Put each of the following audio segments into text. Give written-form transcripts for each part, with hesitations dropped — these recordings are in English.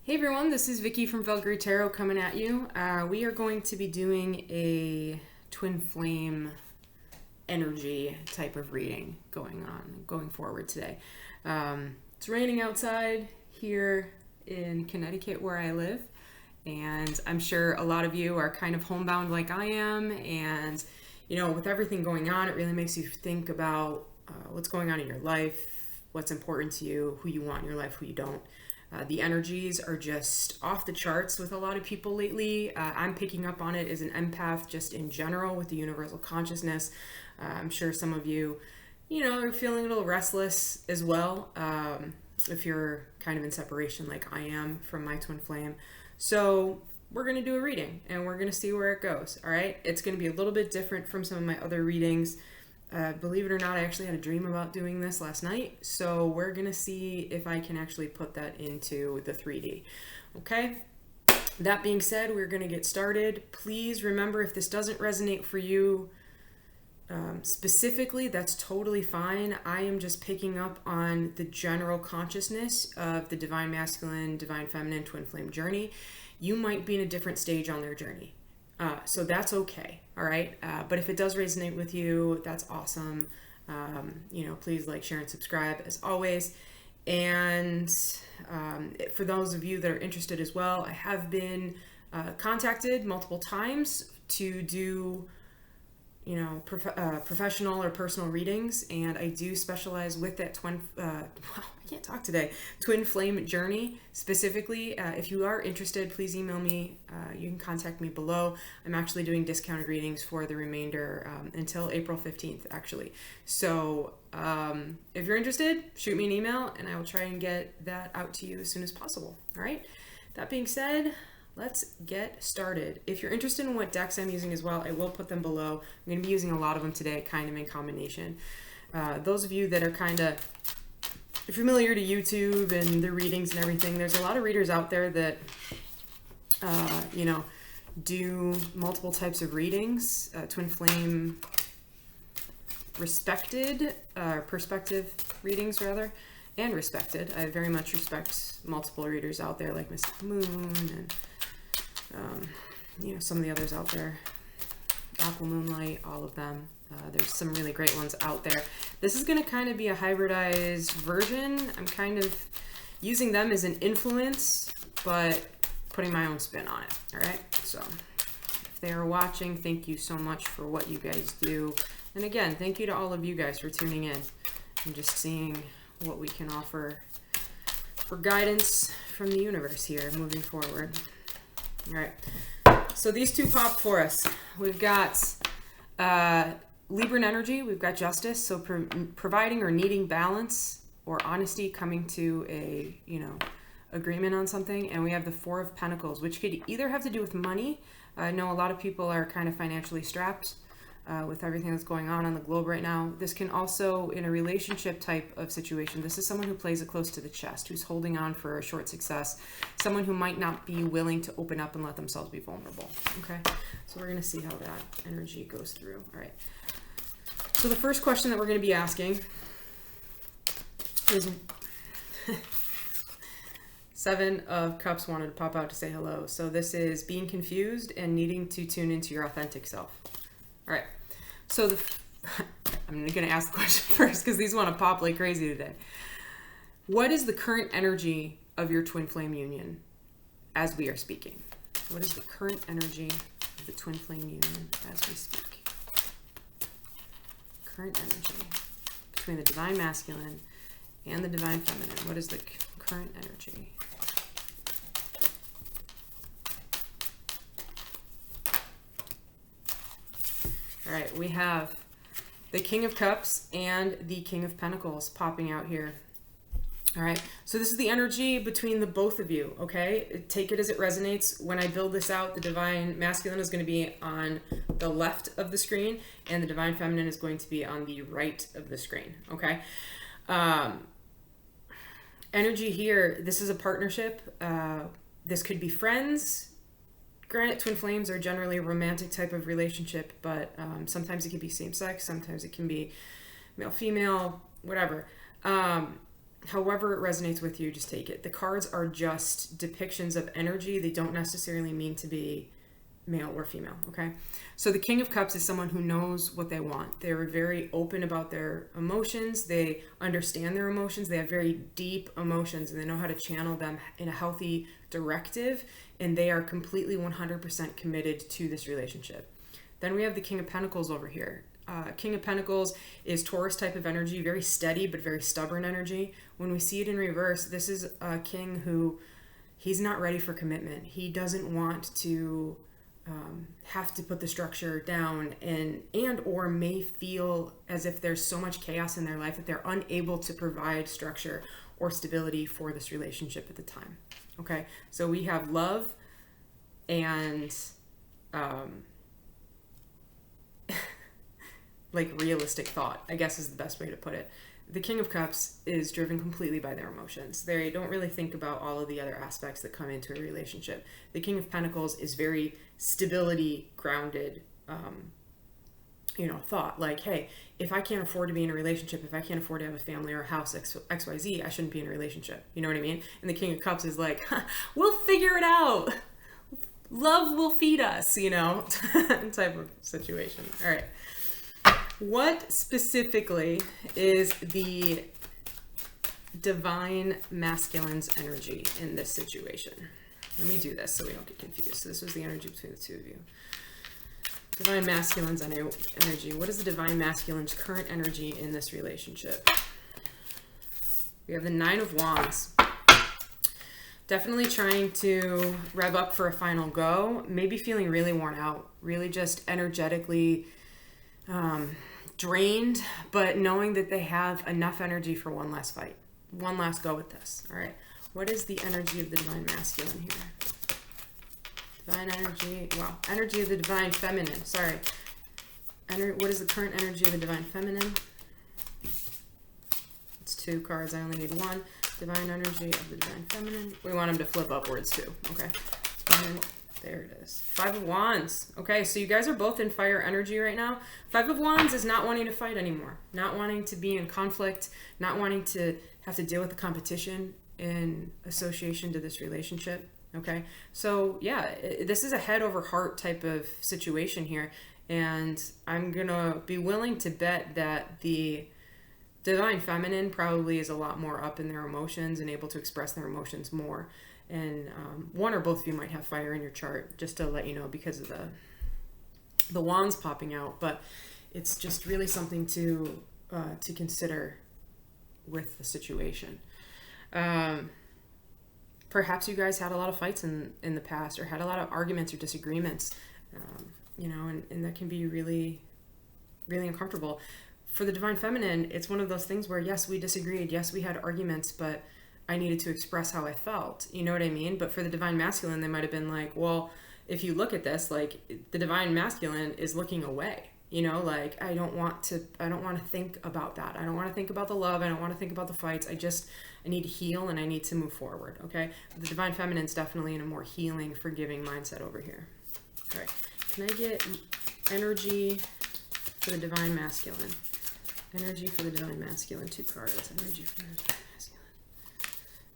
Hey everyone, this is Vicky from Valkyrie Tarot coming at you. We are going to be doing a twin flame energy type of reading going forward today. It's raining outside here in Connecticut where I live, and I'm sure a lot of you are kind of homebound like I am, and you know, with everything going on, it really makes you think about what's going on in your life, what's important to you, who you want in your life, who you don't. The energies are just off the charts with a lot of people lately. I'm picking up on it as an empath just in general with the universal consciousness. I'm sure some of you, are feeling a little restless as well. If you're kind of in separation like I am from my twin flame. So we're going to do a reading and we're going to see where it goes. All right. It's going to be a little bit different from some of my other readings. Believe it or not, I actually had a dream about doing this last night, so we're gonna see if I can actually put that into the 3D. Okay, that being said, we're gonna get started. Please remember, if this doesn't resonate for you specifically, that's totally fine. I am just picking up on the general consciousness of the divine masculine, divine feminine, twin flame journey. You might be in a different stage on their journey. So that's okay, all right? But if it does resonate with you, that's awesome. Please like, share, and subscribe as always. And for those of you that are interested as well, I have been contacted multiple times to do, professional or personal readings, and I do specialize with that twin flame journey specifically. If you are interested, please email me. You can contact me below. I'm actually doing discounted readings for the remainder until April 15th, actually. So if you're interested, shoot me an email and I will try and get that out to you as soon as possible. All right. That being said, let's get started. If you're interested in what decks I'm using as well, I will put them below. I'm going to be using a lot of them today, kind of in combination. Those of you that are kind of familiar to YouTube and the readings and everything, there's a lot of readers out there that, do multiple types of readings, twin flame perspective readings rather, and respected. I very much respect multiple readers out there like Miss Moon and some of the others out there, Aqua Moonlight, all of them. There's some really great ones out there. This is going to kind of be a hybridized version. I'm kind of using them as an influence, but putting my own spin on it. All right. So if they are watching, thank you so much for what you guys do. And again, thank you to all of you guys for tuning in and just seeing what we can offer for guidance from the universe here moving forward. All right, so these two popped for us. We've got Libra energy, we've got justice, so providing or needing balance or honesty, coming to a, agreement on something. And we have the Four of Pentacles, which could either have to do with money. I know a lot of people are kind of financially strapped with everything that's going on the globe right now. This can also, in a relationship type of situation, this is someone who plays it close to the chest, who's holding on for a short success, someone who might not be willing to open up and let themselves be vulnerable. Okay, so we're going to see how that energy goes through. All right, so the first question that we're going to be asking is Seven of Cups wanted to pop out to say hello. So this is being confused and needing to tune into your authentic self. All right, so I'm going to ask the question first because these want to pop like crazy today. What is the current energy of your twin flame union as we are speaking? What is the current energy of the twin flame union as we speak? Current energy between the divine masculine and the divine feminine. What is the current energy? All right, we have the King of Cups and the King of Pentacles popping out here. All right, so this is the energy between the both of you, okay? Take it as it resonates. When I build this out, the divine masculine is going to be on the left of the screen and the divine feminine is going to be on the right of the screen, okay? Energy here, this is a partnership. This could be friends. Granted, twin flames are generally a romantic type of relationship, but sometimes it can be same-sex, sometimes it can be male-female, whatever. however it resonates with you, just take it. The cards are just depictions of energy. They don't necessarily mean to be male or female, okay? So the King of Cups is someone who knows what they want. They're very open about their emotions. They understand their emotions. They have very deep emotions, and they know how to channel them in a healthy directive, and they are completely 100% committed to this relationship. Then we have the King of Pentacles over here. King of Pentacles is Taurus type of energy, very steady but very stubborn energy. When we see it in reverse, this is a king who, he's not ready for commitment. He doesn't want to have to put the structure down, and or may feel as if there's so much chaos in their life that they're unable to provide structure or stability for this relationship at the time. Okay, so we have love and like realistic thought, I guess is the best way to put it. The King of Cups is driven completely by their emotions. They don't really think about all of the other aspects that come into a relationship. The King of Pentacles is very stability grounded, thought. Like, hey, if I can't afford to be in a relationship, if I can't afford to have a family or a house, XYZ, I shouldn't be in a relationship. You know what I mean? And the King of Cups is like, we'll figure it out. Love will feed us, type of situation. All right. What specifically is the divine masculine's energy in this situation? Let me do this so we don't get confused. So this was the energy between the two of you. Divine masculine's energy. What is the divine masculine's current energy in this relationship? We have the Nine of Wands. Definitely trying to rev up for a final go. Maybe feeling really worn out. Really just energetically drained, but knowing that they have enough energy for one last fight, one last go with this. All right, what is the energy of the divine masculine here? Divine energy, wow, energy of the divine feminine, sorry. What is the current energy of the divine feminine? It's 2 cards, I only need 1. Divine energy of the divine feminine. We want them to flip upwards too, okay. There it is. 5 of Wands. Okay, so you guys are both in fire energy right now. 5 of Wands is not wanting to fight anymore. Not wanting to be in conflict. Not wanting to have to deal with the competition in association to this relationship. Okay, so yeah, this is a head over heart type of situation here. And I'm going to be willing to bet that the divine feminine probably is a lot more up in their emotions and able to express their emotions more. And one or both of you might have fire in your chart, just to let you know, because of the wands popping out. But it's just really something to consider with the situation. Perhaps you guys had a lot of fights in the past, or had a lot of arguments or disagreements, and that can be really, really uncomfortable. For the divine feminine, it's one of those things where, yes, we disagreed. Yes, we had arguments, but I needed to express how I felt. You know what I mean? But for the divine masculine, they might have been like, well, if you look at this, like, the divine masculine is looking away. Like, I don't want to think about that. I don't want to think about the love. I don't want to think about the fights. I need to heal, and I need to move forward. Okay. The divine feminine is definitely in a more healing, forgiving mindset over here. All right. Can I get energy for the divine masculine? Energy for the divine masculine. 2 cards. Energy for the divine masculine.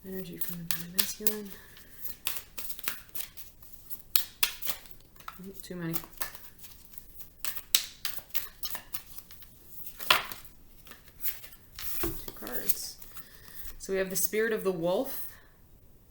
Energy from the divine masculine. Too many. 2 cards. So we have the spirit of the wolf,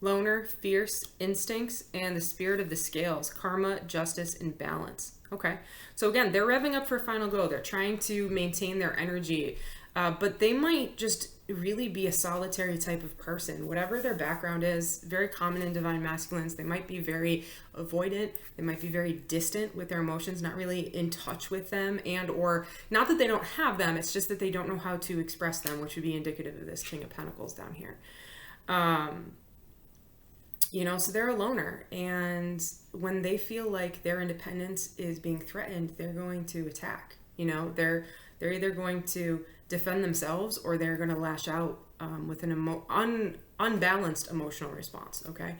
loner, fierce instincts, and the spirit of the scales, karma, justice, and balance. Okay. So again, they're revving up for a final go. They're trying to maintain their energy, but they might just really be a solitary type of person. Whatever their background is, very common in divine masculines. They might be very avoidant. They might be very distant with their emotions, not really in touch with them, and or not that they don't have them, it's just that they don't know how to express them, which would be indicative of this King of Pentacles down here. So they're a loner, and when they feel like their independence is being threatened, they're going to attack. They're either going to defend themselves, or they're going to lash out with an unbalanced emotional response. Okay,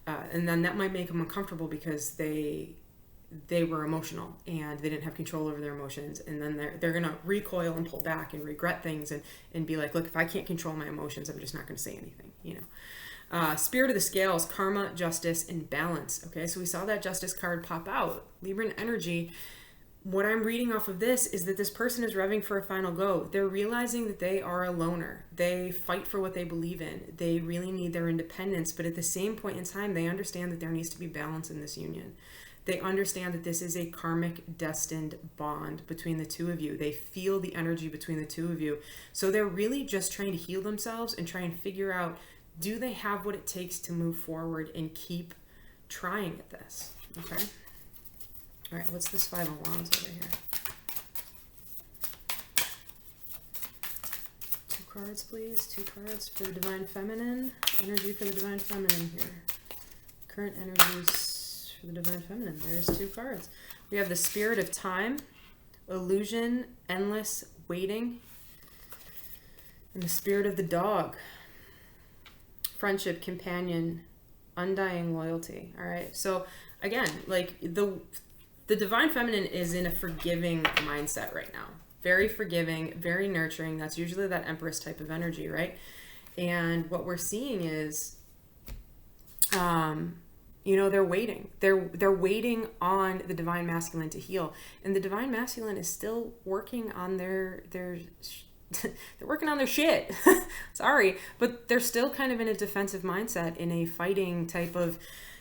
and then that might make them uncomfortable because they they were emotional and they didn't have control over their emotions, and then they're gonna recoil and pull back and regret things and be like, look, if I can't control my emotions, I'm just not gonna say anything, you know. Spirit of the scales, karma, justice, and balance. Okay, so we saw that justice card pop out. Libran energy. What I'm reading off of this is that this person is revving for a final go. They're realizing that they are a loner. They fight for what they believe in. They really need their independence, but at the same point in time, they understand that there needs to be balance in this union. They understand that this is a karmic destined bond between the two of you. They feel the energy between the two of you. So they're really just trying to heal themselves and try and figure out, do they have what it takes to move forward and keep trying at this? Okay. All right, what's this Five of Wands over here? Two cards, please. Two cards for the Divine Feminine. Energy for the Divine Feminine here. Current energies for the Divine Feminine. There's two cards. We have the Spirit of Time, Illusion, Endless Waiting, and the Spirit of the Dog. Friendship, Companion, Undying Loyalty. All right, so again, like the Divine Feminine is in a forgiving mindset right now. Very forgiving, very nurturing. That's usually that Empress type of energy, right? And what we're seeing is, you know, they're waiting. They're waiting on the Divine Masculine to heal. And the Divine Masculine is still working on their they're working on their shit. Sorry. But they're still kind of in a defensive mindset, in a fighting type of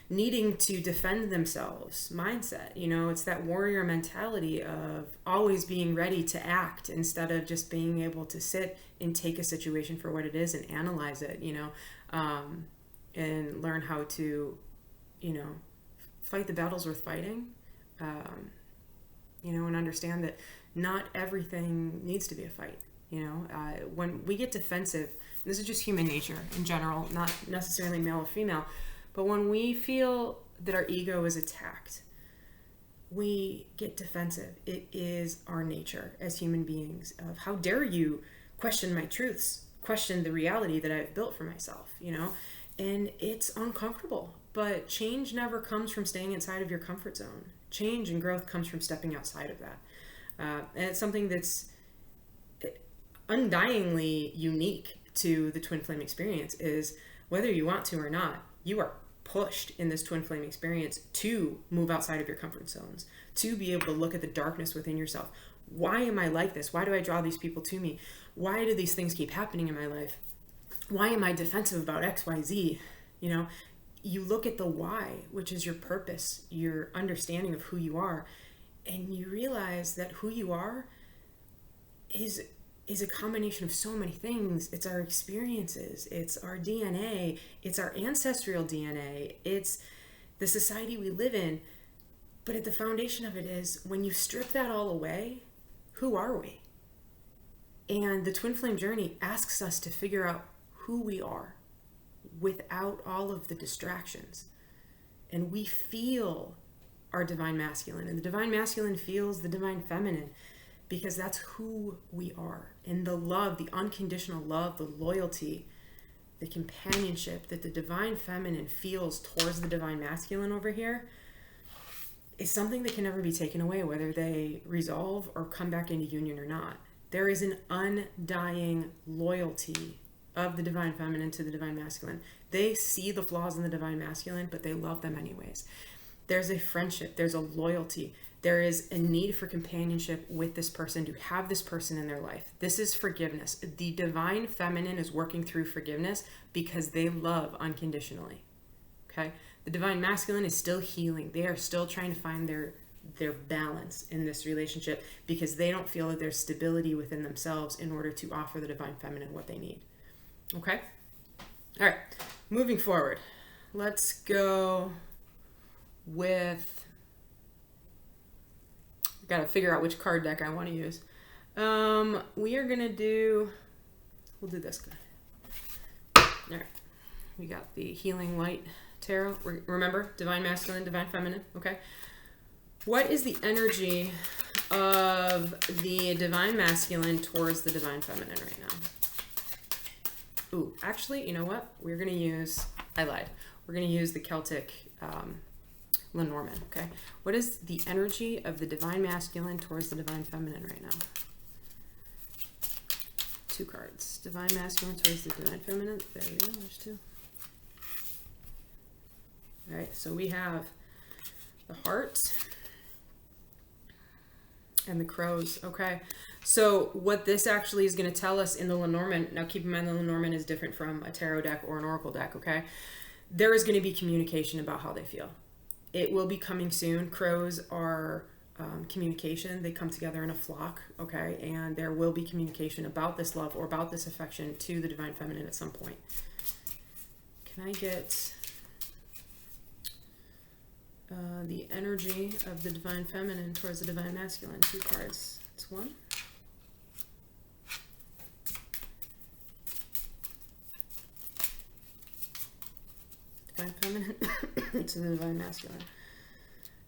needing to defend themselves mindset. You know, it's that warrior mentality of always being ready to act instead of just being able to sit and take a situation for what it is and analyze it, you know, and learn how to, you know, fight the battles worth fighting, you know, and understand that not everything needs to be a fight. You know, when we get defensive, and this is just human nature in general, not necessarily male or female, but when we feel that our ego is attacked, we get defensive. It is our nature as human beings of, how dare you question my truths, question the reality that I've built for myself, you know? And it's uncomfortable, but change never comes from staying inside of your comfort zone. Change and growth comes from stepping outside of that. And it's something that's undyingly unique to the twin flame experience, is whether you want to or not, you are pushed in this twin flame experience to move outside of your comfort zones, to be able to look at the darkness within yourself. Why am I like this? Why do I draw these people to me? Why do these things keep happening in my life? Why am I defensive about X, Y, Z? You know, you look at the why, which is your purpose, your understanding of who you are, and you realize that who you are is a combination of so many things. It's our experiences, it's our DNA, it's our ancestral DNA, it's the society we live in. But at the foundation of it is, when you strip that all away, who are we? And the twin flame journey asks us to figure out who we are without all of the distractions. And we feel our divine masculine, and the divine masculine feels the divine feminine, because that's who we are. And the love, the unconditional love, the loyalty, the companionship that the divine feminine feels towards the divine masculine over here is something that can never be taken away, whether they resolve or come back into union or not. There is an undying loyalty of the divine feminine to the divine masculine. They see the flaws in the divine masculine, but they love them anyways. There's a friendship, there's a loyalty, there is a need for companionship with this person, to have this person in their life. This is forgiveness. The divine feminine is working through forgiveness because they love unconditionally. Okay? The divine masculine is still healing. They are still trying to find their balance in this relationship, because they don't feel that there's stability within themselves in order to offer the divine feminine what they need. Okay? All right. Moving forward. Let's go with... Got to figure out which card deck I want to use. We are going to do... We'll do this guy. All right. We got the Healing Light Tarot. Remember, divine masculine, divine feminine. Okay. What is the energy of the divine masculine towards the divine feminine right now? Ooh, actually, you know what? We're going to use... I lied. We're going to use the Celtic Lenormand, okay? What is the energy of the divine masculine towards the divine feminine right now? 2 cards. Divine masculine towards the divine feminine. There we go, there's 2. All right, so we have the heart and the crows, okay? So what this actually is going to tell us in the Lenormand, now keep in mind the Lenormand is different from a tarot deck or an oracle deck, okay? There is going to be communication about how they feel. It will be coming soon. Crows are communication. They come together in a flock, okay? And there will be communication about this love or about this affection to the divine feminine at some point. Can I get the energy of the divine feminine towards the divine masculine? 2 cards. It's 1. Divine feminine to the divine masculine.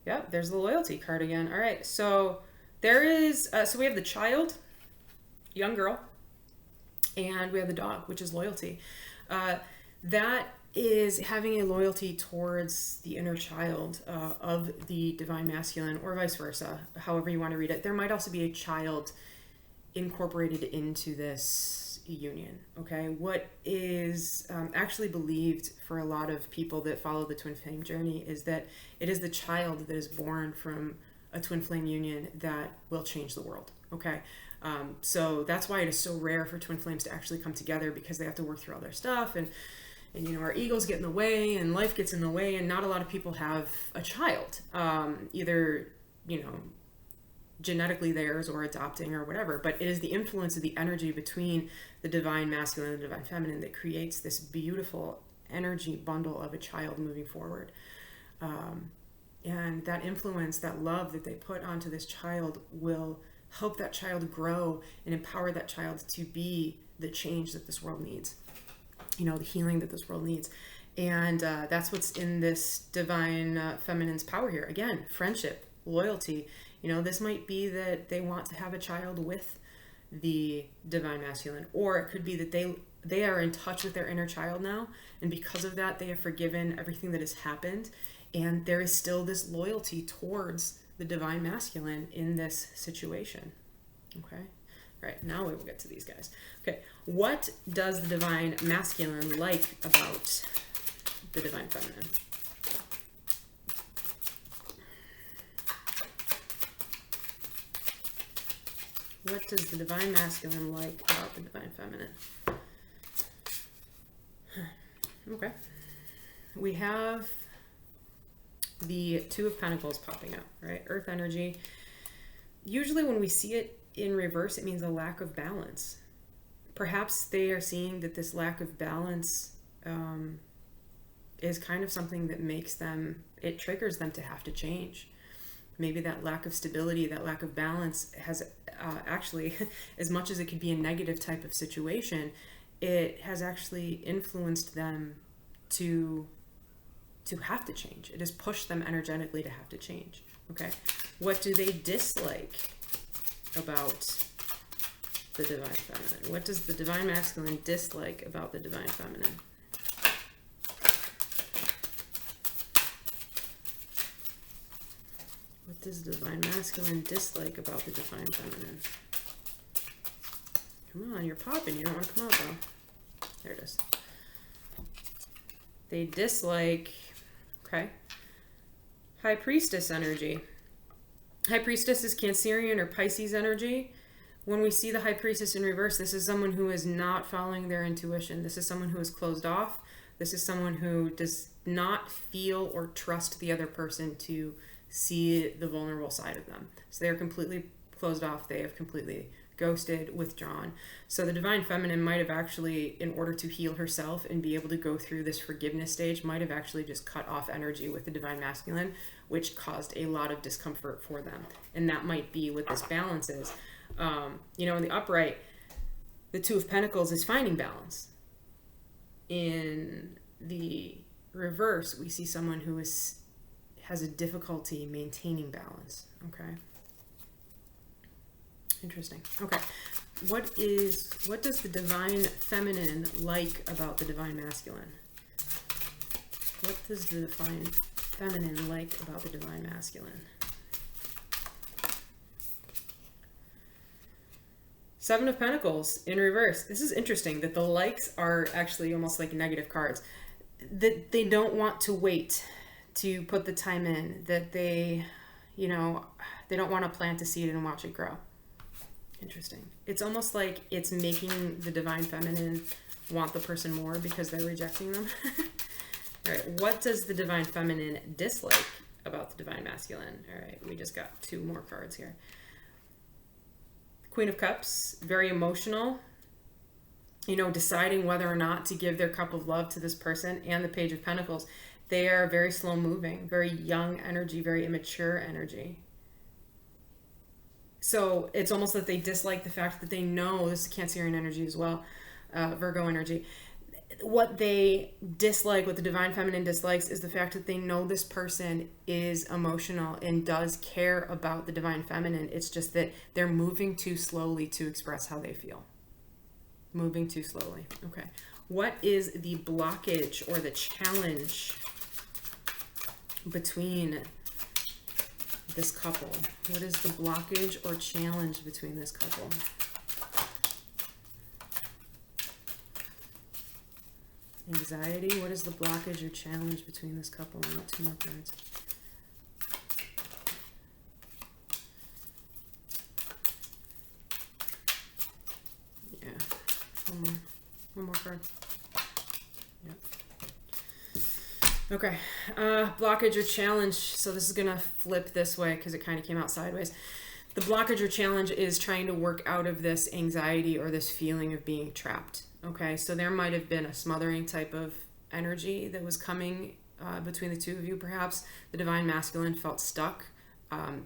Yep, there's the loyalty card again. All right, so there is, so we have the child, young girl, and we have the dog, which is loyalty. That is having a loyalty towards the inner child of the divine masculine, or vice versa, however you want to read it. There might also be a child incorporated into this union, okay? What is actually believed for a lot of people that follow the twin flame journey is that it is the child that is born from a twin flame union that will change the world, okay? So that's why it is so rare for twin flames to actually come together, because they have to work through all their stuff, and you know, our egos get in the way and life gets in the way, and not a lot of people have a child, either, you know, genetically theirs or adopting or whatever. But it is the influence of the energy between the divine masculine and the divine feminine that creates this beautiful energy bundle of a child moving forward. And that influence, that love that they put onto this child will help that child grow and empower that child to be the change that this world needs, you know, the healing that this world needs. And that's what's in this divine feminine's power here. Again, friendship, loyalty. You know, this might be that they want to have a child with the divine masculine, or it could be that they are in touch with their inner child now, and because of that, they have forgiven everything that has happened, and there is still this loyalty towards the divine masculine in this situation. Okay. All right, now we will get to these guys. Okay, what does the divine masculine like about the divine feminine? What does the divine masculine like about the divine feminine? Okay. We have the 2 of Pentacles popping up, right? Earth energy. Usually when we see it in reverse, it means a lack of balance. Perhaps they are seeing that this lack of balance is kind of something that makes them, it triggers them to have to change. Maybe that lack of stability, that lack of balance has actually, as much as it could be a negative type of situation, it has actually influenced them to have to change. It has pushed them energetically to have to change. Okay. What do they dislike about the divine feminine? What does the divine masculine dislike about the divine feminine? What does the divine masculine dislike about the divine feminine? Come on, you're popping. You don't want to come out though. There it is. They dislike, okay, High Priestess energy. High Priestess is Cancerian or Pisces energy. When we see the High Priestess in reverse, this is someone who is not following their intuition. This is someone who is closed off. This is someone who does not feel or trust the other person to see the vulnerable side of them. So they're completely closed off. They have completely ghosted, withdrawn. So the divine feminine might have actually, in order to heal herself and be able to go through this forgiveness stage, might have actually just cut off energy with the divine masculine, which caused a lot of discomfort for them. And that might be what this balance is. You know, in the upright, the 2 of Pentacles is finding balance. In the reverse, we see someone who has a difficulty maintaining balance. Okay. Interesting. Okay. What does the divine feminine like about the divine masculine? What does the divine feminine like about the divine masculine? Seven of Pentacles in reverse. This is interesting that the likes are actually almost like negative cards. That they don't want to wait to put the time in. That they, you know, they don't want to plant a seed and watch it grow. Interesting. It's almost like it's making the divine feminine want the person more because they're rejecting them. All right, what does the divine feminine dislike about the divine masculine? All right, we just got two more cards here. Queen of Cups, very emotional, you know, deciding whether or not to give their cup of love to this person. And the Page of Pentacles, they are very slow moving, very young energy, very immature energy. So it's almost that they dislike the fact that they know, this is Cancerian energy as well, Virgo energy. What they dislike, what the divine feminine dislikes, is the fact that they know this person is emotional and does care about the divine feminine. It's just that they're moving too slowly to express how they feel. Moving too slowly. Okay. What is the blockage or the challenge between this couple? What is the blockage or challenge between this couple? Anxiety. What is the blockage or challenge between this couple? I want two more cards. Yeah. One more card. Yep. Okay. Blockage or challenge. So this is going to flip this way because it kind of came out sideways. The blockage or challenge is trying to work out of this anxiety or this feeling of being trapped. Okay, so there might have been a smothering type of energy that was coming between the two of you, perhaps. The divine masculine felt stuck.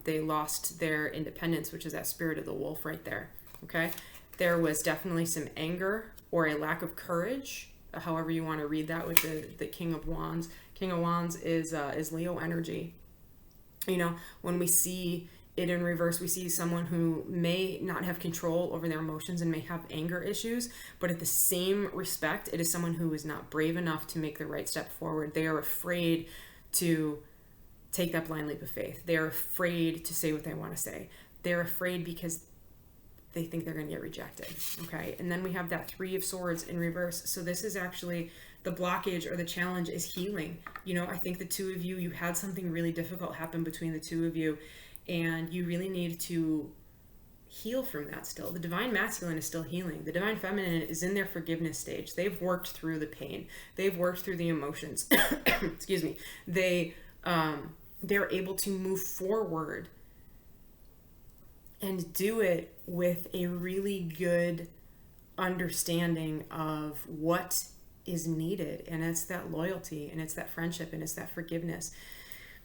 They lost their independence, which is that spirit of the wolf right there. Okay, there was definitely some anger or a lack of courage, however you want to read that, with the King of Wands. King of Wands is Leo energy. You know, when we see it in reverse, we see someone who may not have control over their emotions and may have anger issues, but at the same respect, it is someone who is not brave enough to make the right step forward. They are afraid to take that blind leap of faith. They're afraid to say what they want to say. They're afraid because they think they're going to get rejected. Okay, and then we have that Three of Swords in reverse. So this is actually the blockage or the challenge is healing. You know, I think the two of you, you had something really difficult happen between the two of you, and you really need to heal from that still. The divine masculine is still healing. The divine feminine is in their forgiveness stage. They've worked through the pain. They've worked through the emotions. Excuse me. They're able to move forward and do it with a really good understanding of what is needed. And it's that loyalty, and it's that friendship, and it's that forgiveness.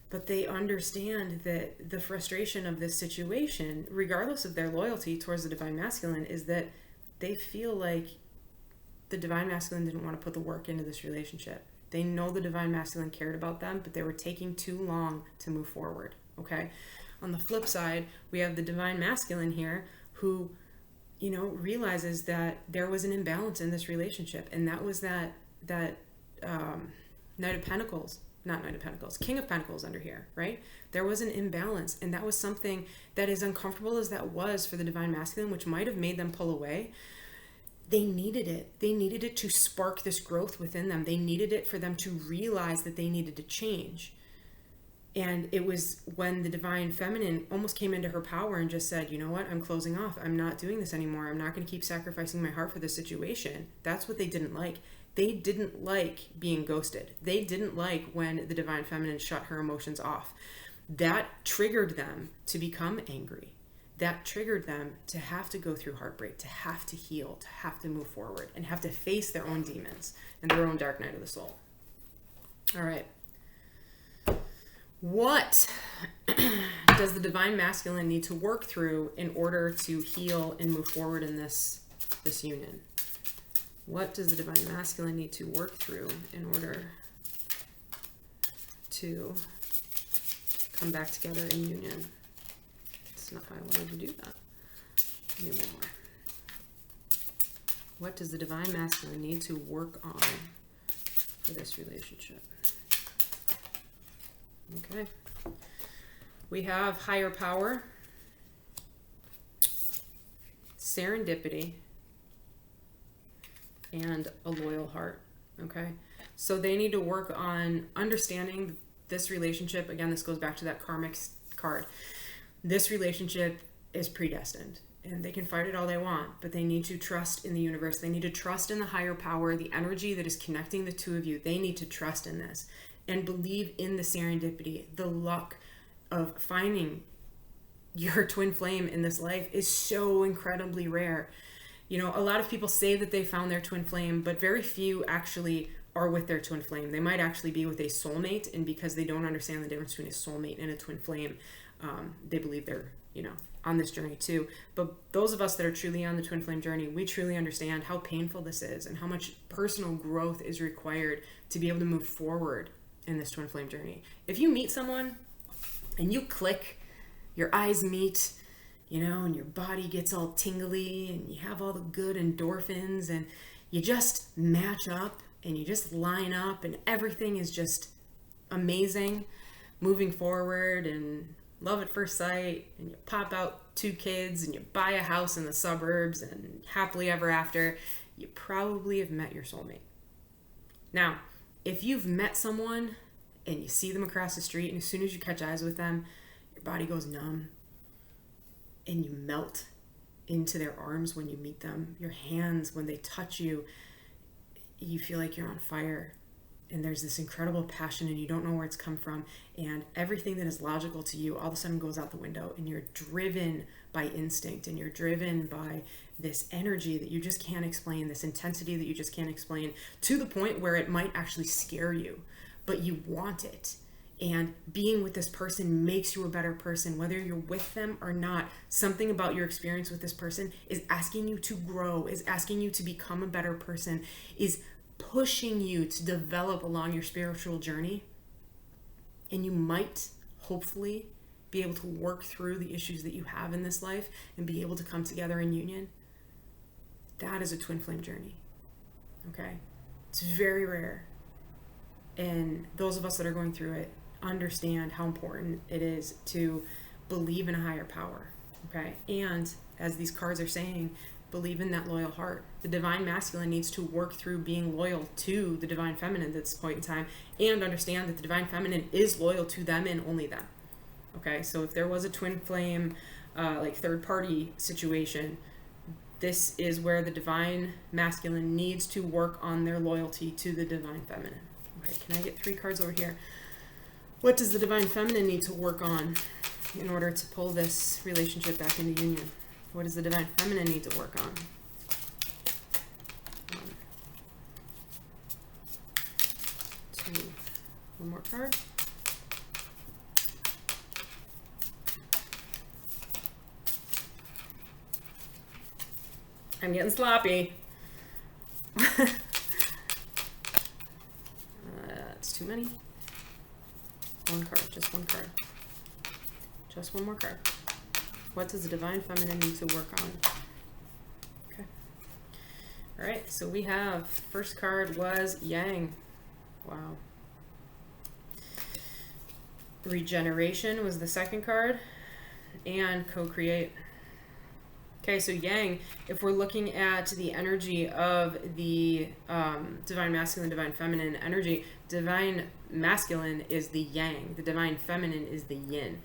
But they understand that the frustration of this situation, regardless of their loyalty towards the divine masculine, is that they feel like the divine masculine didn't want to put the work into this relationship. They know the divine masculine cared about them, but they were taking too long to move forward. Okay. On the flip side, we have the divine masculine here who, you know, realizes that there was an imbalance in this relationship. And that was that Knight of Pentacles. Not Knight of Pentacles, King of Pentacles under here, right? There was an imbalance, and that was something that, as uncomfortable as that was for the divine masculine, which might have made them pull away, they needed it. They needed it to spark this growth within them. They needed it for them to realize that they needed to change. And it was when the divine feminine almost came into her power and just said, you know what, I'm closing off. I'm not doing this anymore. I'm not going to keep sacrificing my heart for this situation. That's what they didn't like. They didn't like being ghosted. They didn't like when the divine feminine shut her emotions off. That triggered them to become angry. That triggered them to have to go through heartbreak, to have to heal, to have to move forward, and have to face their own demons and their own dark night of the soul. All right. What does the divine masculine need to work through in order to heal and move forward in this union? What does the divine masculine need to work through in order to come back together in union? That's not how I wanted to do that. Give me one more. What does the divine masculine need to work on for this relationship? Okay. We have higher power, serendipity, and a loyal heart. Okay. So they need to work on understanding this relationship. Again, this goes back to that karmic card. This relationship is predestined, and they can fight it all they want, but they need to trust in the universe. They need to trust in the higher power, the energy that is connecting the two of you. They need to trust in this and believe in the serendipity. The luck of finding your twin flame in this life is so incredibly rare. You know, a lot of people say that they found their twin flame, but very few actually are with their twin flame. They might actually be with a soulmate, and because they don't understand the difference between a soulmate and a twin flame, they believe they're, you know, on this journey too. But those of us that are truly on the twin flame journey, we truly understand how painful this is and how much personal growth is required to be able to move forward in this twin flame journey. If you meet someone and you click, your eyes meet, you know, and your body gets all tingly and you have all the good endorphins and you just match up and you just line up and everything is just amazing moving forward and love at first sight, and you pop out 2 kids and you buy a house in the suburbs and happily ever after, you probably have met your soulmate. Now, if you've met someone and you see them across the street and as soon as you catch eyes with them, your body goes numb and you melt into their arms when you meet them, your hands, when they touch you, you feel like you're on fire. And there's this incredible passion and you don't know where it's come from, and everything that is logical to you all of a sudden goes out the window, and you're driven by instinct and you're driven by this energy that you just can't explain, this intensity that you just can't explain, to the point where it might actually scare you, but you want it. And being with this person makes you a better person, whether you're with them or not. Something about your experience with this person is asking you to grow, is asking you to become a better person, is pushing you to develop along your spiritual journey. And you might, hopefully, be able to work through the issues that you have in this life and be able to come together in union. That is a twin flame journey. Okay? It's very rare. And those of us that are going through it understand how important it is to believe in a higher power. Okay? And as these cards are saying, believe in that loyal heart. The divine masculine needs to work through being loyal to the divine feminine at this point in time, and understand that the divine feminine is loyal to them and only them. Okay, so if there was a twin flame, like third party situation, this is where the divine masculine needs to work on their loyalty to the divine feminine. Okay, can I get 3 cards over here? What does the divine feminine need to work on in order to pull this relationship back into union? What does the divine feminine need to work on? 1, 2, 1 more card. I'm getting sloppy. That's too many. 1 card, just 1 card. Just 1 more card. What does the divine feminine need to work on? Okay. All right, so we have, first card was Yang. Wow. Regeneration was the second card, and co-create. Okay, so Yang, if we're looking at the energy of the divine masculine, divine feminine energy, divine masculine is the Yang, the divine feminine is the Yin.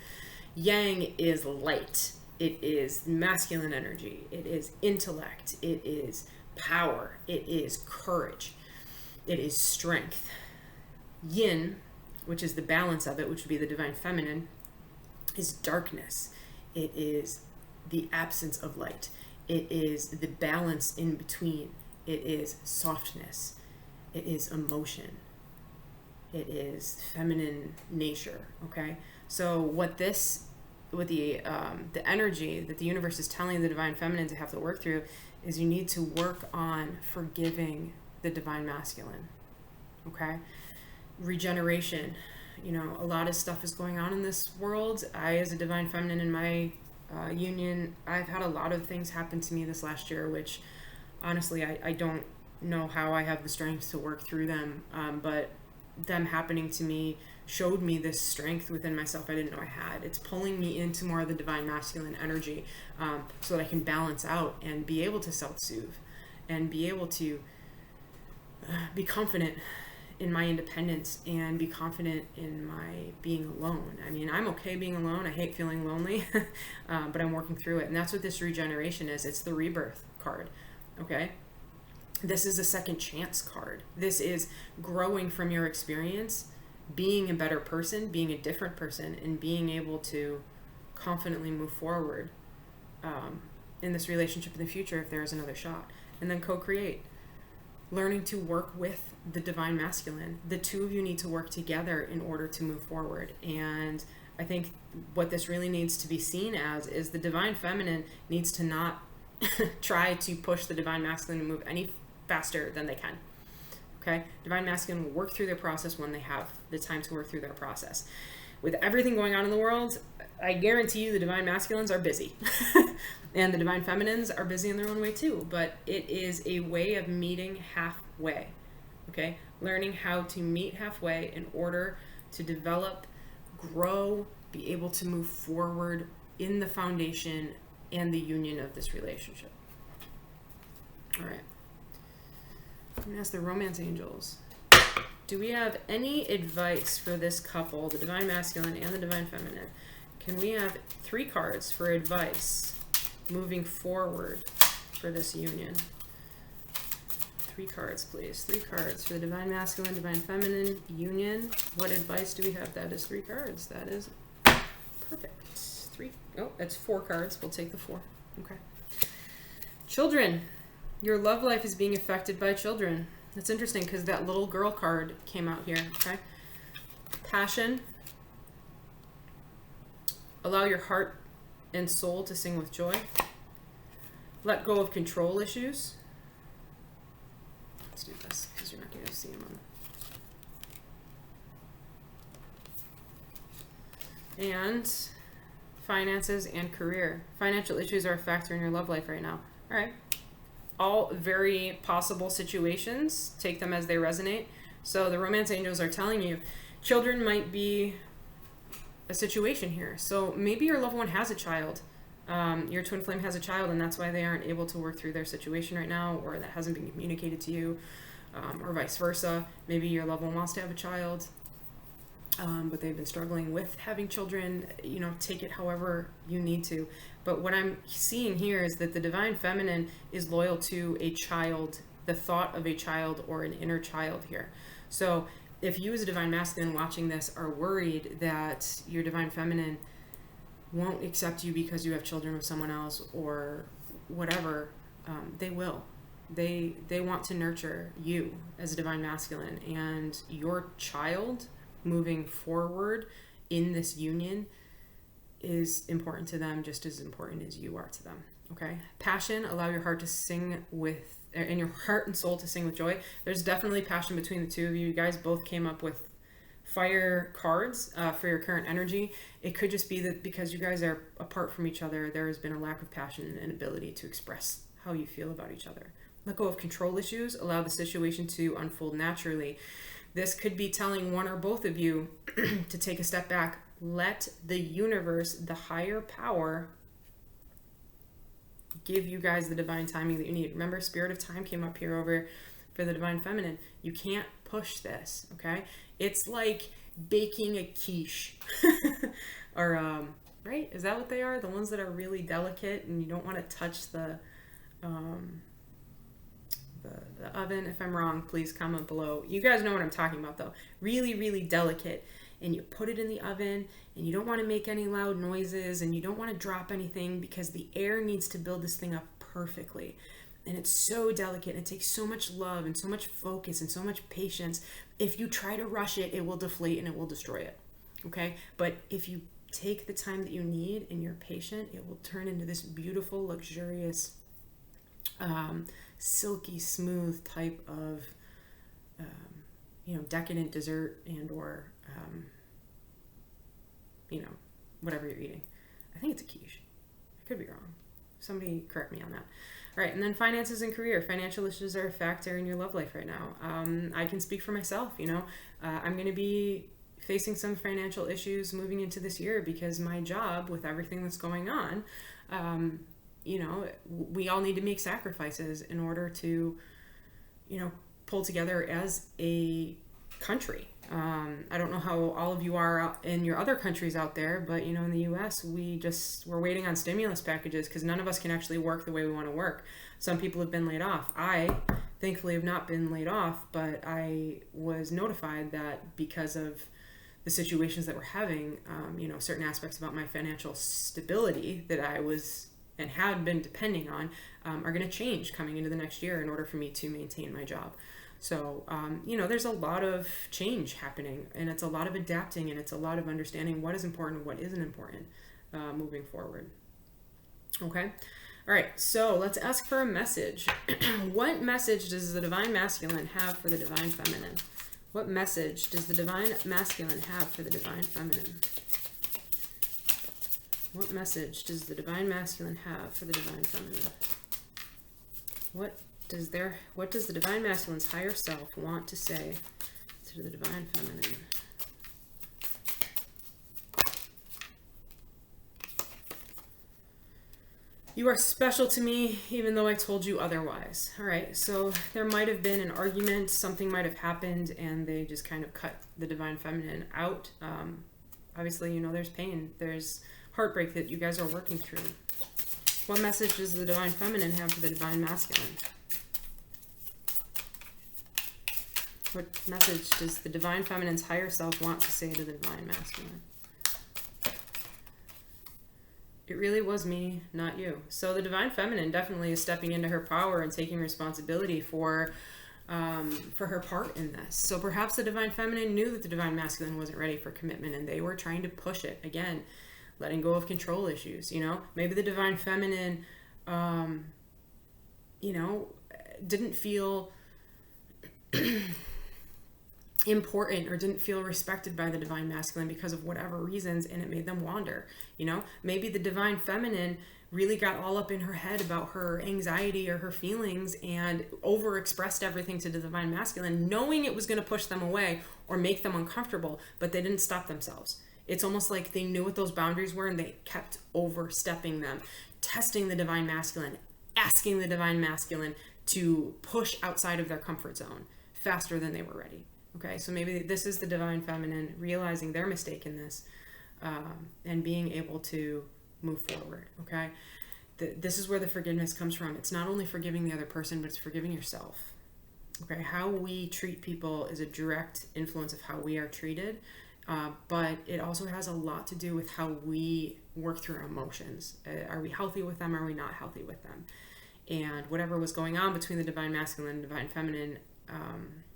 Yang is light. It is masculine energy. It is intellect. It is power. It is courage. It is strength. Yin, which is the balance of it, which would be the divine feminine, is darkness. It is the absence of light. It is the balance in between. It is softness. It is emotion. It is feminine nature. Okay, so what this, with the energy that the universe is telling the divine feminine to have to work through, is you need to work on forgiving the divine masculine. Okay, regeneration. You know, a lot of stuff is going on in this world. I, as a divine feminine in my union, I've had a lot of things happen to me this last year, which honestly I don't know how I have the strength to work through them, but them happening to me showed me this strength within myself I didn't know I had. It's pulling me into more of the divine masculine energy, so that I can balance out and be able to self-soothe and be able to be confident in my independence and be confident in my being alone. I mean, I'm okay being alone. I hate feeling lonely, but I'm working through it. And that's what this regeneration is. It's the rebirth card, okay? This is a second chance card. This is growing from your experience, being a better person, being a different person, and being able to confidently move forward in this relationship in the future if there is another shot. And then co-create. Learning to work with the divine masculine. The two of you need to work together in order to move forward. And I think what this really needs to be seen as is the divine feminine needs to not try to push the divine masculine to move any faster than they can. Okay? Divine masculine will work through their process when they have the time to work through their process. With everything going on in the world, I guarantee you the divine masculines are busy. And the divine feminines are busy in their own way too. But it is a way of meeting halfway. Okay? Learning how to meet halfway in order to develop, grow, be able to move forward in the foundation and the union of this relationship. All right. I'm going to ask the romance angels. Do we have any advice for this couple, the divine masculine and the divine feminine? Can we have 3 cards for advice moving forward for this union? 3 cards, please. 3 cards for the divine masculine, divine feminine union. What advice do we have? That is 3 cards. That is perfect. 3. Oh, that's 4 cards. We'll take the 4. Okay. Children. Your love life is being affected by children. That's interesting because that little girl card came out here, okay? Passion. Allow your heart and soul to sing with joy. Let go of control issues. Let's do this because you're not going to see them on. And finances and career. Financial issues are a factor in your love life right now. All right. All very possible situations. Take them as they resonate. So the romance angels are telling you children might be a situation here. So maybe your loved one has a child. Your twin flame has a child and that's why they aren't able to work through their situation right now, or that hasn't been communicated to you, or vice versa. Maybe your loved one wants to have a child, but they've been struggling with having children. You know, take it however you need to. But what I'm seeing here is that the divine feminine is loyal to a child, the thought of a child or an inner child here. So if you as a divine masculine watching this are worried that your divine feminine won't accept you because you have children with someone else or whatever, they will. They want to nurture you as a divine masculine, and your child moving forward in this union is important to them just as important as you are to them. Okay? Passion, allow your heart to sing with, and your heart and soul to sing with joy. There's definitely passion between the two of you. You guys both came up with fire cards for your current energy. It could just be that because you guys are apart from each other, there has been a lack of passion and ability to express how you feel about each other. Let go of control issues, allow the situation to unfold naturally. This could be telling one or both of you to take a step back. Let the universe, the higher power, give you guys the divine timing that you need. Remember, Spirit of Time came up here over for the divine feminine. You can't push this, okay? It's like baking a quiche. Or, right? Is that what they are? The ones that are really delicate and you don't want to touch the oven. If I'm wrong, please comment below. You guys know what I'm talking about though. Really, really delicate. And you put it in the oven and you don't want to make any loud noises and you don't want to drop anything because the air needs to build this thing up perfectly. And it's so delicate and it takes so much love and so much focus and so much patience. If you try to rush it, it will deflate and it will destroy it. Okay? But if you take the time that you need and you're patient, it will turn into this beautiful, luxurious, silky smooth type of decadent dessert and or whatever you're eating. I think it's a quiche. I could be wrong. Somebody correct me on that. All right, and then finances and career. Financial issues are a factor in your love life right now. I can speak for myself, you know. I'm going to be facing some financial issues moving into this year because my job, with everything that's going on, you know, we all need to make sacrifices in order to, you know, pull together as a country. I don't know how all of you are in your other countries out there, but you know, in the US, we're waiting on stimulus packages because none of us can actually work the way we want to work. Some people have been laid off. I thankfully have not been laid off, but I was notified that because of the situations that we're having, you know, certain aspects about my financial stability that I was and had been depending on are going to change coming into the next year in order for me to maintain my job. So, you know, there's a lot of change happening, and it's a lot of adapting, and it's a lot of understanding what is important and what isn't important moving forward. Okay? All right, so let's ask for a message. What message does the Divine Masculine have for the Divine Feminine? What message does the Divine Masculine have for the Divine Feminine? What message does the Divine Masculine have for the Divine Feminine? What does the Divine Masculine's higher self want to say to the Divine Feminine? You are special to me, even though I told you otherwise. All right, so there might have been an argument, something might have happened, and they just kind of cut the Divine Feminine out. Obviously, you know, there's pain, there's heartbreak that you guys are working through. What message does the Divine Feminine have for the Divine Masculine? What message does the Divine Feminine's higher self want to say to the Divine Masculine? It really was me, not you. So the Divine Feminine definitely is stepping into her power and taking responsibility for her part in this. So perhaps the Divine Feminine knew that the Divine Masculine wasn't ready for commitment, and they were trying to push it. Again, letting go of control issues, you know? Maybe the Divine Feminine, you know, didn't feel important or didn't feel respected by the Divine Masculine because of whatever reasons, and it made them wander. You know, maybe the Divine Feminine really got all up in her head about her anxiety or her feelings and overexpressed everything to the Divine Masculine, knowing it was going to push them away or make them uncomfortable, but they didn't stop themselves. It's almost like they knew what those boundaries were and they kept overstepping them, testing the Divine Masculine, asking the Divine Masculine to push outside of their comfort zone faster than they were ready. Okay, so maybe this is the Divine Feminine realizing their mistake in this and being able to move forward, okay? This is where the forgiveness comes from. It's not only forgiving the other person, but it's forgiving yourself, okay? How we treat people is a direct influence of how we are treated, but it also has a lot to do with how we work through our emotions. Are we healthy with them? Are we not healthy with them? And whatever was going on between the Divine Masculine and Divine Feminine,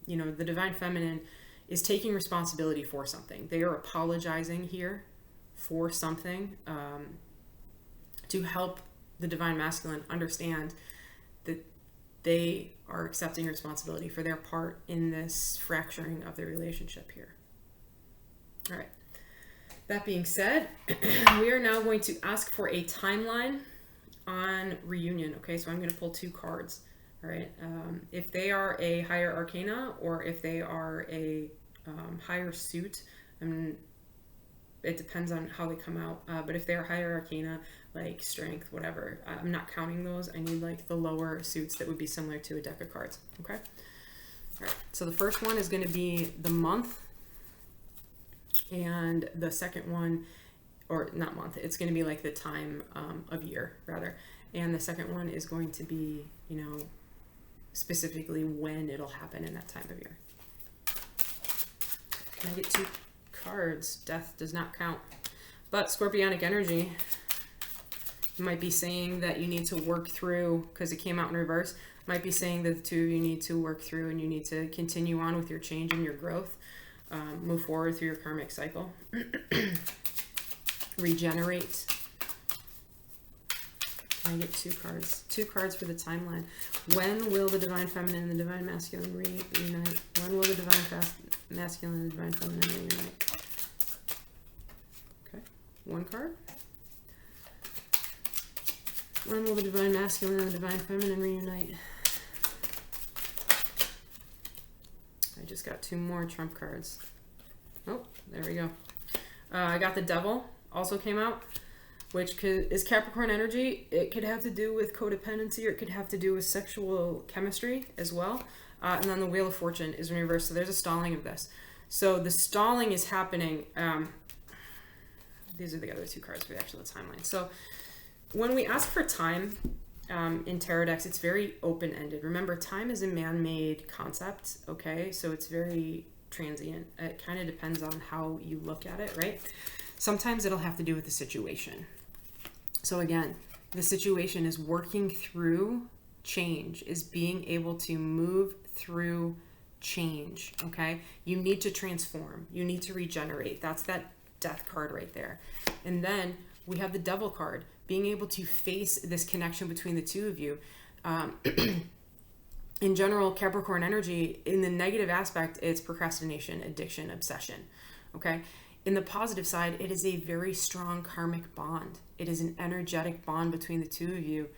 you know, the Divine Feminine is taking responsibility for something. They are apologizing here for something to help the Divine Masculine understand that they are accepting responsibility for their part in this fracturing of their relationship here. All right. That being said, we are now going to ask for a timeline on reunion. Okay, so I'm going to pull 2 cards. All right, if they are a higher arcana or if they are a higher suit, it depends on how they come out. But if they're higher arcana, like strength, whatever, I'm not counting those. I need like the lower suits that would be similar to a deck of cards. Okay. All right. So the first one is going to be the month, and the second one, or not month, it's going to be like the time of year rather. And the second one is going to be, you know, specifically when it'll happen in that time of year. Can I get 2 cards? Death does not count. But Scorpionic energy might be saying that you need to work through, because it came out in reverse, might be saying that the 2 of you need to work through and you need to continue on with your change and your growth. Move forward through your karmic cycle. Regenerate. I get 2 cards. 2 cards for the timeline. When will the Divine Feminine and the Divine Masculine reunite? When will the Divine Masculine and the Divine Feminine reunite? Okay. 1 card. When will the divine masculine and the divine feminine reunite? I just got 2 more trump cards. Oh, there we go. I got the devil, also came out, which is Capricorn energy. It could have to do with codependency, or it could have to do with sexual chemistry as well. And then the Wheel of Fortune is in reverse, so there's a stalling of this. So the stalling is happening. These are the other 2 cards for the actual timeline. So when we ask for time in tarot decks, it's very open-ended. Remember, time is a man-made concept, okay? So it's very transient. It kind of depends on how you look at it, right? Sometimes it'll have to do with the situation. So again, the situation is working through change, is being able to move through change, okay? You need to transform. You need to regenerate. That's that death card right there. And then we have the devil card, being able to face this connection between the 2 of you. In general, Capricorn energy, in the negative aspect, it's procrastination, addiction, obsession, okay? In the positive side, it is a very strong karmic bond. It is an energetic bond between the 2 of you.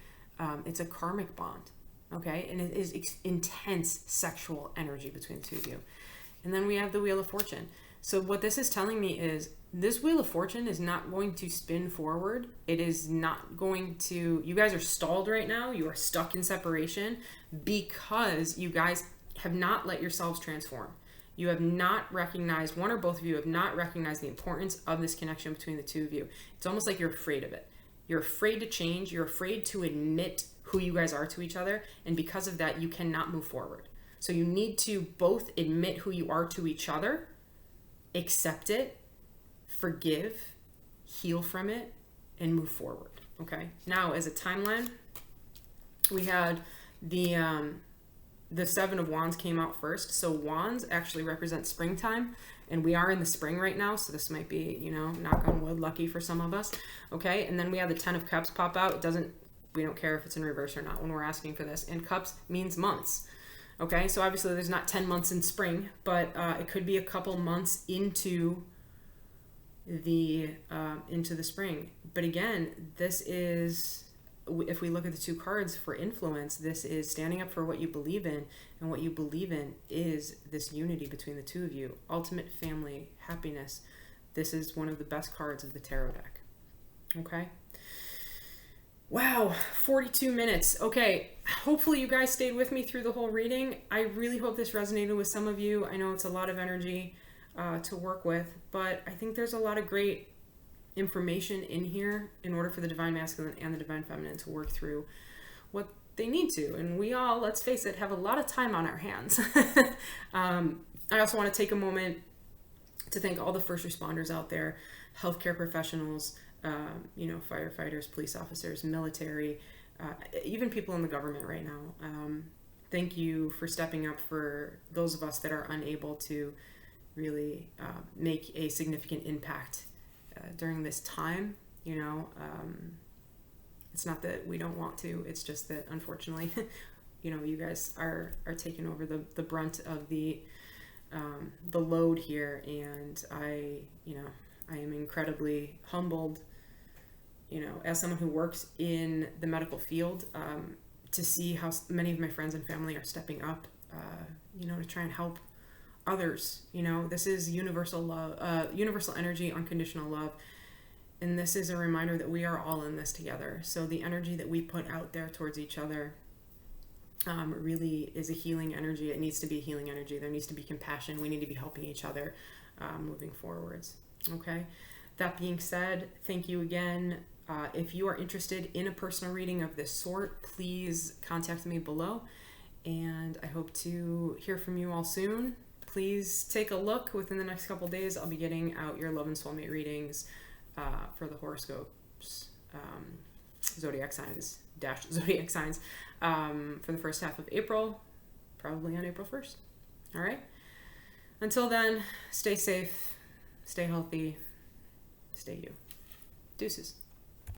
It's a karmic bond, okay? And it is intense sexual energy between the 2 of you. And then we have the Wheel of Fortune. So what this is telling me is this Wheel of Fortune is not going to spin forward. It is not going to, you guys are stalled right now. You are stuck in separation because you guys have not let yourselves transform. You have not recognized, one or both of you have not recognized the importance of this connection between the 2 of you. It's almost like you're afraid of it. You're afraid to change. You're afraid to admit who you guys are to each other. And because of that, you cannot move forward. So you need to both admit who you are to each other, accept it, forgive, heal from it, and move forward, okay? Now, as a timeline, we had the 7 of Wands came out first. So Wands actually represent springtime, and we are in the spring right now, so this might be, you know, knock on wood, lucky for some of us, okay? And then we have the 10 of Cups pop out. We don't care if it's in reverse or not when we're asking for this. And Cups means months, okay? So obviously there's not 10 months in spring, but it could be a couple months into the spring. But again, this is, if we look at the 2 cards for influence, this is standing up for what you believe in, and what you believe in is this unity between the 2 of you, ultimate family, happiness. This is one of the best cards of the tarot deck, okay? Wow, 42 minutes. Okay, hopefully you guys stayed with me through the whole reading. I really hope this resonated with some of you. I know it's a lot of energy to work with, but I think there's a lot of great information in here in order for the divine masculine and the divine feminine to work through what they need to. And we all, let's face it, have a lot of time on our hands. I also want to take a moment to thank all the first responders out there, healthcare professionals, you know, firefighters, police officers, military, even people in the government right now. Thank you for stepping up for those of us that are unable to really make a significant impact during this time. You know, it's not that we don't want to, it's just that unfortunately, you know, you guys are taking over the brunt of the load here, and I am incredibly humbled, you know, as someone who works in the medical field, to see how many of my friends and family are stepping up, you know, to try and help others. You know, this is universal love, universal energy, unconditional love. And this is a reminder that we are all in this together. So the energy that we put out there towards each other really is a healing energy. It needs to be a healing energy. There needs to be compassion. We need to be helping each other moving forwards. Okay. That being said, thank you again. If you are interested in a personal reading of this sort, please contact me below. And I hope to hear from you all soon. Please take a look within the next couple days. I'll be getting out your love and soulmate readings for the horoscopes, zodiac signs for the first half of April, probably on April 1st. All right. Until then, stay safe, stay healthy, stay you. Deuces.